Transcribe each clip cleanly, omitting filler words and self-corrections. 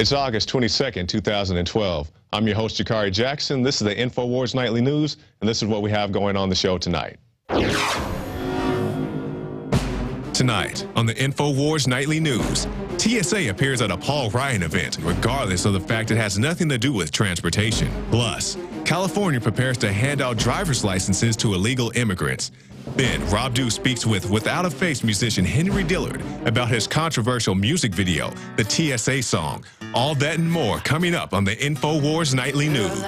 It's August 22nd, 2012. I'm your host, Jakari Jackson. This is the INFOWARS Nightly News, and this is what we have going on the show tonight. Tonight on the INFOWARS Nightly News, TSA appears at a Paul Ryan event, regardless of the fact it has nothing to do with transportation. Plus, California prepares to hand out driver's licenses to illegal immigrants. Then, Rob Dew speaks with Without a Face musician Henry Dillard about his controversial music video, the TSA song. All that and more coming up on the INFOWARS Nightly News.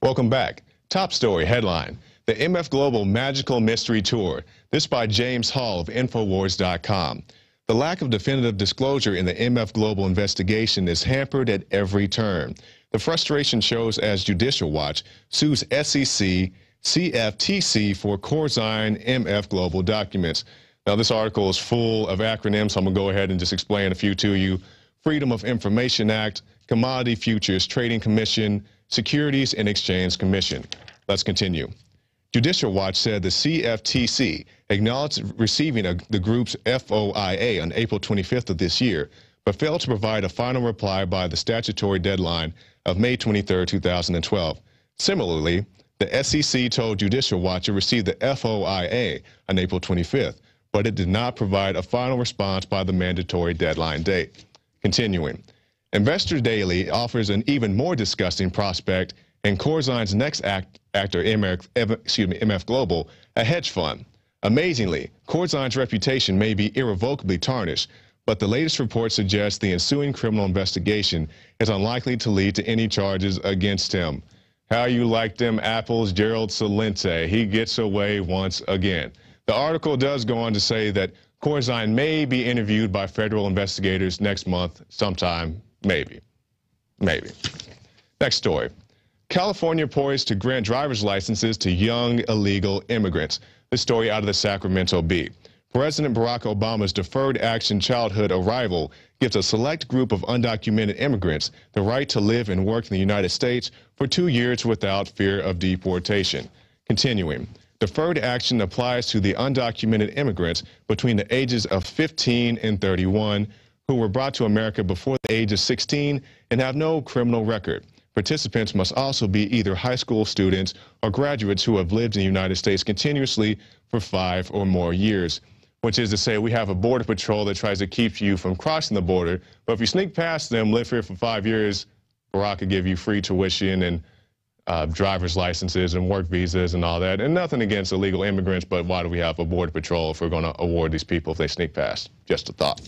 Welcome back. Top story headline: the MF Global Magical Mystery Tour. This by James Hall of INFOWARS.com. The lack of definitive disclosure in the MF Global investigation is hampered at every turn. The frustration shows as Judicial Watch sues SEC, CFTC for Corzine MF Global documents. Now, this article is full of acronyms, so I'm going to go ahead and just explain a few to you. Freedom of Information Act, Commodity Futures Trading Commission, Securities and Exchange Commission. Let's continue. Judicial Watch said the CFTC acknowledged receiving the group's FOIA on April 25th of this year, but failed to provide a final reply by the statutory deadline of May 23, 2012. Similarly, the SEC told Judicial Watch it received the FOIA on April 25th, but it did not provide a final response by the mandatory deadline date. Continuing, Investor Daily offers an even more disgusting prospect in Corzine's next actor, MF Global, a hedge fund. Amazingly, Corzine's reputation may be irrevocably tarnished, but the latest report suggests the ensuing criminal investigation is unlikely to lead to any charges against him. How you like them apples, Gerald Celente? He gets away once again. The article does go on to say that Corzine may be interviewed by federal investigators next month sometime, maybe. Next story. California poised to grant driver's licenses to young illegal immigrants. This story out of the Sacramento Bee. President Barack Obama's Deferred Action Childhood Arrival gives a select group of undocumented immigrants the right to live and work in the United States for 2 years without fear of deportation. Continuing, deferred action applies to the undocumented immigrants between the ages of 15 and 31 who were brought to America before the age of 16 and have no criminal record. Participants must also be either high school students or graduates who have lived in the United States continuously for 5 or more years, which is to say we have a border patrol that tries to keep you from crossing the border, but if you sneak past them, live here for 5 years, Barack could give you free tuition and driver's licenses and work visas and all that. And nothing against illegal immigrants, but why do we have a border patrol if we're going to award these people if they sneak past? Just a thought.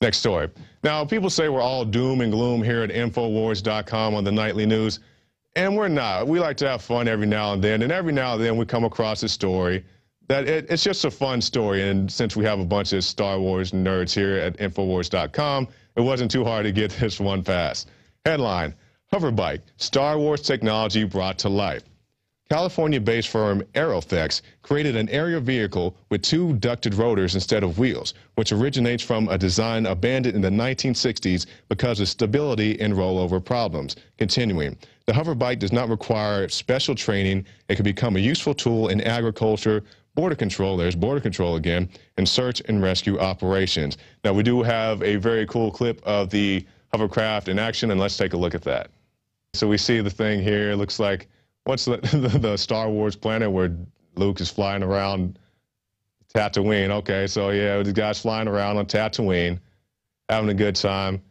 Next story. Now, people say we're all doom and gloom here at INFOWARS.com on the Nightly News, and we're not. We like to have fun every now and every now and then we come across a story that it's just a fun story, and since we have a bunch of Star Wars nerds here at INFOWARS.com, it wasn't too hard to get this one past. Headline, Hoverbike, Star Wars technology brought to life. California-based firm Aeroflex created an aerial vehicle with 2 ducted rotors instead of wheels, which originates from a design abandoned in the 1960s because of stability and rollover problems. Continuing, the Hoverbike does not require special training. It can become a useful tool in agriculture, border control, there's border control again, and search and rescue operations. Now, we do have a very cool clip of the hovercraft in action, and let's take a look at that. So we see the thing here. It looks like, what's the Star Wars planet where Luke is flying around? Tatooine. Okay, so yeah, the guy's flying around on Tatooine, having a good time.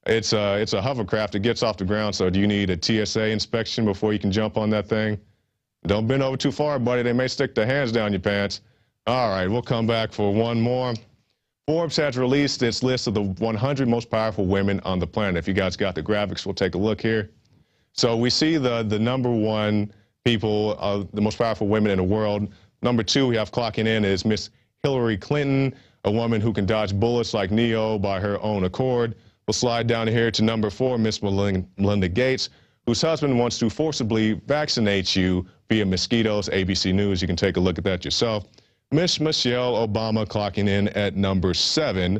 It's a hovercraft that gets off the ground, so do you need a TSA inspection before you can jump on that thing? Don't bend over too far, buddy. They may stick their hands down your pants. All right, we'll come back for one more. Forbes has released its list of the 100 most powerful women on the planet. If you guys got the graphics, we'll take a look here. So we see the number 1 people, the most powerful women in the world. Number 2 we have clocking in is Miss Hillary Clinton, a woman who can dodge bullets like Neo by her own accord. We'll slide down here to number 4, Miss Melinda Gates, whose husband wants to forcibly vaccinate you via mosquitoes. ABC News, you can take a look at that yourself. Miss Michelle Obama clocking in at number 7.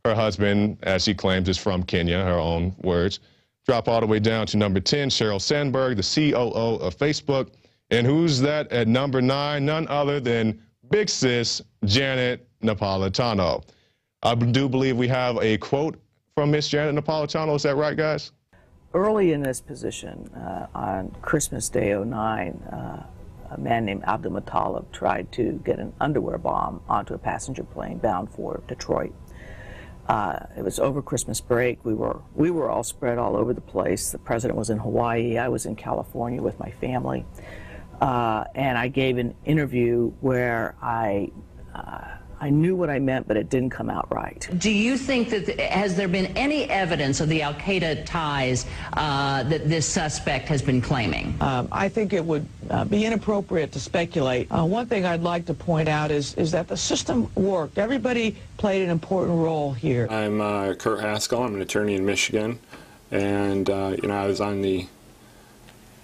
Her husband, as she claims, is from Kenya, her own words. Drop all the way down to number 10, Sheryl Sandberg, the COO of Facebook. And who's that at number 9? None other than Big Sis Janet Napolitano. I do believe we have a quote from Miss Janet Napolitano. Is that right, guys? Early in this position, on Christmas Day '09, a man named Abdul Muttalib tried to get an underwear bomb onto a passenger plane bound for Detroit. It was over Christmas break. We were all spread all over the place. The president was in Hawaii. I was in California with my family. And I gave an interview where I knew what I meant, but it didn't come out right. Do you think that, has there been any evidence of the al-Qaeda ties that this suspect has been claiming? I think it would be inappropriate to speculate. One thing I'd like to point out is that the system worked. Everybody played an important role here. I'm Kurt Haskell. I'm an attorney in Michigan, and you know, I was on the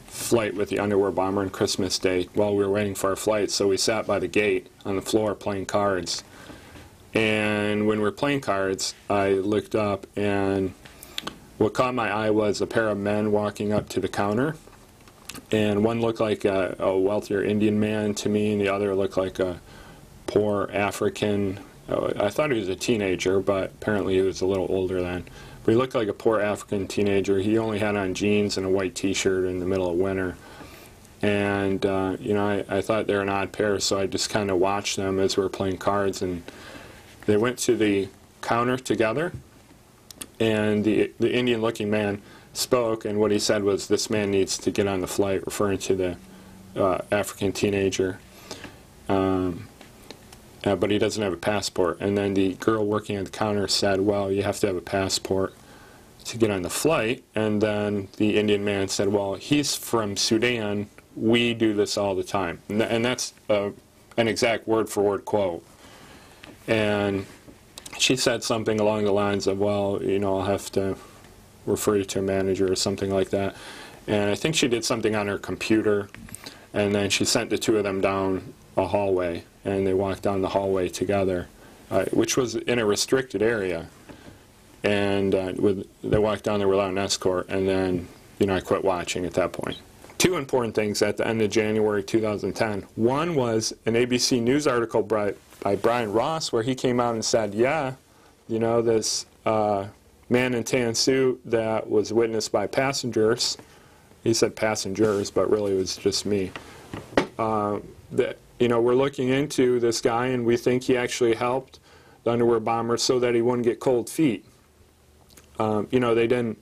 flight with the underwear bomber on Christmas Day while we were waiting for our flight, so we sat by the gate on the floor playing cards. And when we were playing cards, I looked up, and what caught my eye was a pair of men walking up to the counter, and one looked like a wealthier Indian man to me, and the other looked like a poor African. I thought he was a teenager, but apparently he was a little older then. But he looked like a poor African teenager. He only had on jeans and a white t-shirt in the middle of winter. And, you know, I thought they were an odd pair, so I just kind of watched them as we were playing cards. And they went to the counter together, and the Indian-looking man spoke, and what he said was, "This man needs to get on the flight," referring to the African teenager. But he doesn't have a passport. And then the girl working at the counter said, "Well, you have to have a passport to get on the flight." And then the Indian man said, "Well, he's from Sudan. We do this all the time." And that's an exact word-for-word quote. And she said something along the lines of, "Well, you know, I'll have to refer you to a manager," or something like that. And I think she did something on her computer, and then she sent the two of them down a hallway, and they walked down the hallway together, which was in a restricted area. And they walked down there without an escort, and then, you know, I quit watching at that point. Two important things at the end of January 2010. One was an ABC News article by Brian Ross, where he came out and said, "Yeah, you know, this man in tan suit that was witnessed by passengers," he said passengers, but really it was just me, that, you know, we're looking into this guy, and we think he actually helped the underwear bomber so that he wouldn't get cold feet. You know, they didn't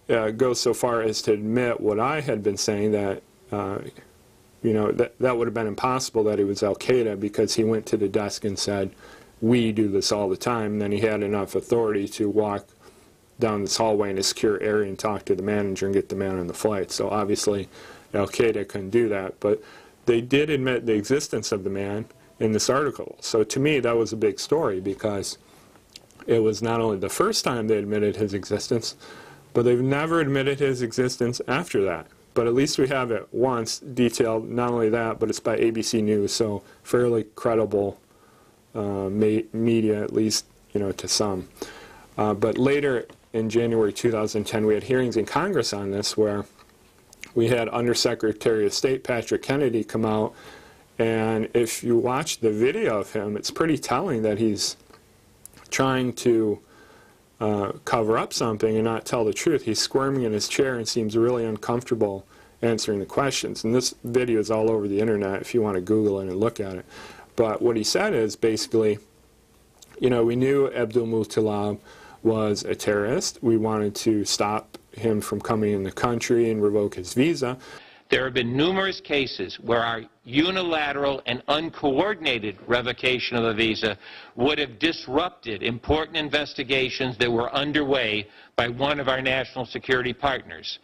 go so far as to admit what I had been saying, that, you know, that would have been impossible, that he was al-Qaeda, because he went to the desk and said, "We do this all the time." And then he had enough authority to walk down this hallway in a secure area and talk to the manager and get the man on the flight. So obviously al-Qaeda couldn't do that. But they did admit the existence of the man in this article. So to me, that was a big story, because it was not only the first time they admitted his existence, but they've never admitted his existence after that. But at least we have it once detailed. Not only that, but it's by ABC News, so fairly credible media, at least, you know, to some. But later in January 2010, we had hearings in Congress on this, where we had Undersecretary of State Patrick Kennedy come out, and if you watch the video of him, it's pretty telling that he's trying to cover up something and not tell the truth. He's squirming in his chair and seems really uncomfortable answering the questions. And this video is all over the internet if you want to Google it and look at it. But what he said is basically, you know, we knew Abdul Muttalib was a terrorist. We wanted to stop him from coming in the country and revoke his visa. There have been numerous cases where our unilateral and uncoordinated revocation of a visa would have disrupted important investigations that were underway by one of our national security partners.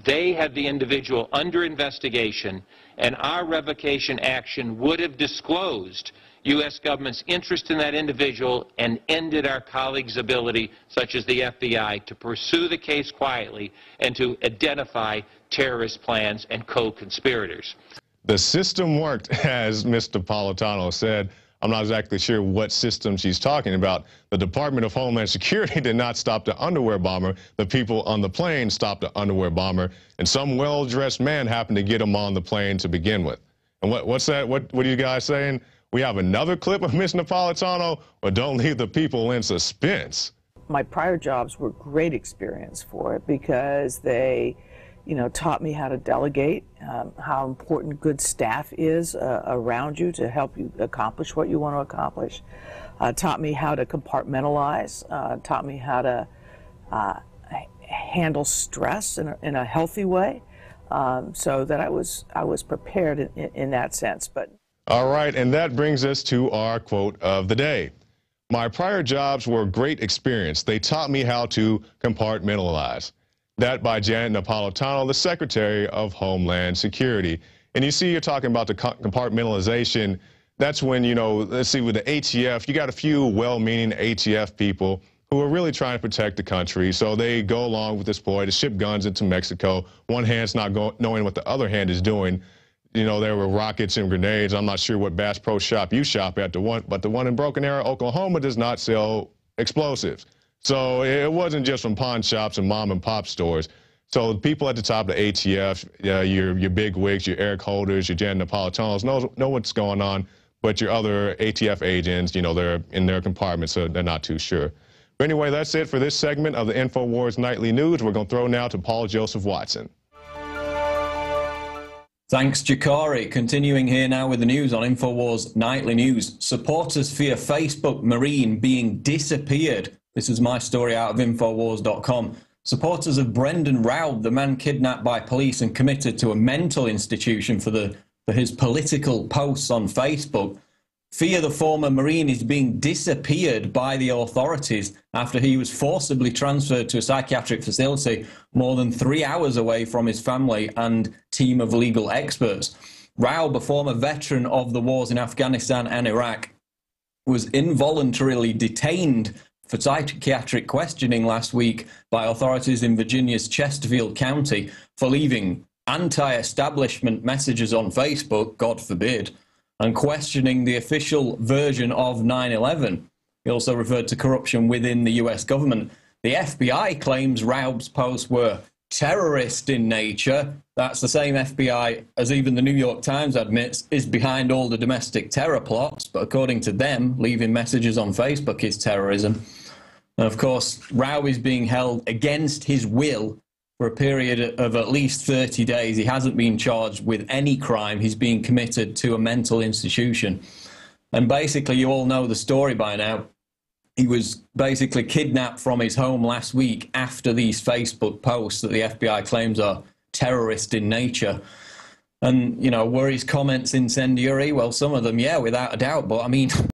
They had the individual under investigation, and our revocation action would have disclosed U.S. government's interest in that individual and ended our colleagues' ability, such as the FBI, to pursue the case quietly and to identify terrorist plans and co-conspirators. The system worked, as Mr. Napolitano said. I'm not exactly sure what system she's talking about. The Department of Homeland Security did not stop the underwear bomber. The people on the plane stopped the underwear bomber, and some well-dressed man happened to get him on the plane to begin with. And what's that? What are you guys saying? We have another clip of Miss Napolitano, or don't leave the people in suspense? My prior jobs were great experience for it because they, taught me how to delegate, how important good staff is around you to help you accomplish what you want to accomplish. Taught me how to compartmentalize. Taught me how to handle stress in a healthy way, so that I was prepared in that sense. But all right, and that brings us to our quote of the day. My prior jobs were a great experience. They taught me how to compartmentalize. That by Janet Napolitano, the Secretary of Homeland Security. And you see, you're talking about the compartmentalization. That's when, let's see, with the ATF, you got a few well-meaning ATF people who are really trying to protect the country. So they go along with this ploy to ship guns into Mexico. One hand's not knowing what the other hand is doing. There were rockets and grenades. I'm not sure what Bass Pro Shop you shop at, but the one in Broken Arrow, Oklahoma, does not sell explosives. So it wasn't just from pawn shops and mom and pop stores. So the people at the top of the ATF, your big wigs, your Eric Holders, your Janet Napolitanos know what's going on, but your other ATF agents, they're in their compartment, so they're not too sure. But anyway, that's it for this segment of the InfoWars Nightly News. We're going to throw now to Paul Joseph Watson. Thanks, Jakari. Continuing here now with the news on InfoWars Nightly News. Supporters fear Facebook Marine being disappeared. This is my story out of Infowars.com. Supporters of Brendan Raub, the man kidnapped by police and committed to a mental institution for his political posts on Facebook, fear the former Marine is being disappeared by the authorities after he was forcibly transferred to a psychiatric facility more than 3 hours away from his family and team of legal experts. Raub, a former veteran of the wars in Afghanistan and Iraq, was involuntarily detained for psychiatric questioning last week by authorities in Virginia's Chesterfield County for leaving anti-establishment messages on Facebook, God forbid, and questioning the official version of 9/11. He also referred to corruption within the US government. The FBI claims Raub's posts were terrorist in nature. That's the same FBI, as even the New York Times admits, is behind all the domestic terror plots. But according to them, leaving messages on Facebook is terrorism. And of course, Raub is being held against his will for a period of at least 30 days. He hasn't been charged with any crime. He's being committed to a mental institution. And basically, you all know the story by now. He was basically kidnapped from his home last week after these Facebook posts that the FBI claims are terrorist in nature. And, were his comments incendiary? Well, some of them, yeah, without a doubt. But, I mean,